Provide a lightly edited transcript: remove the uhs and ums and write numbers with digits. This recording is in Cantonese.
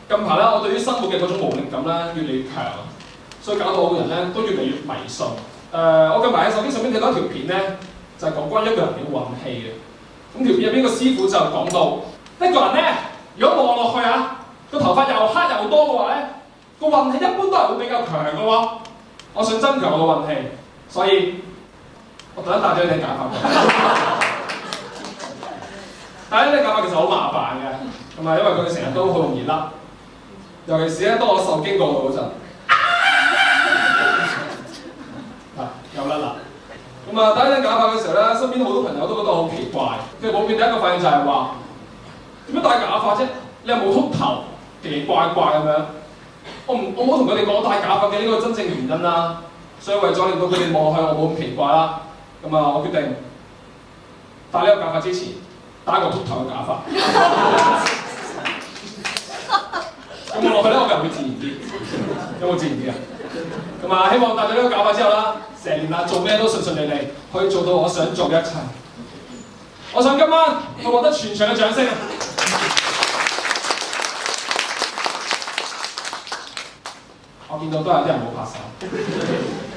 近排咧，我對於生活嘅嗰種無力感咧越嚟越強，所以搞到我個人咧都越嚟越迷信。我近排喺手機上面睇到一條片咧，就係講關於一個人嘅運氣嘅。咁條片入邊個師傅就講到，一個人咧，如果望落去啊，個頭髮又黑又多嘅話咧，個運氣一般都係會比較強嘅喎。我想增強我嘅運氣，所以我特登帶咗呢頂假髮過。但係呢頂假髮其實好麻煩嘅，同埋因為佢成日都好容易甩，尤其是咧當我受驚過度嗰陣，又甩啦。咁啊，戴呢頂假髮嘅時候咧，身邊好多朋友都覺得好奇怪。佢哋普遍第一個反應就係話：點解戴假髮啫？你又冇禿頭，奇奇怪怪咁樣。我冇同佢哋講戴假髮嘅呢個真正原因啦。所以為咗令到佢哋望落去我冇咁奇怪啦，咁啊，我決定戴呢個假髮之前，戴個禿頭嘅假髮。咁望落去咧，我個人會自然啲。有冇自然啲啊？咁啊，希望戴咗呢個假髮之後啦，成年啦做咩都順順利利，可以做到我想做嘅一切。我想今晚我獲得全場嘅掌聲。我見到都有啲人冇拍手。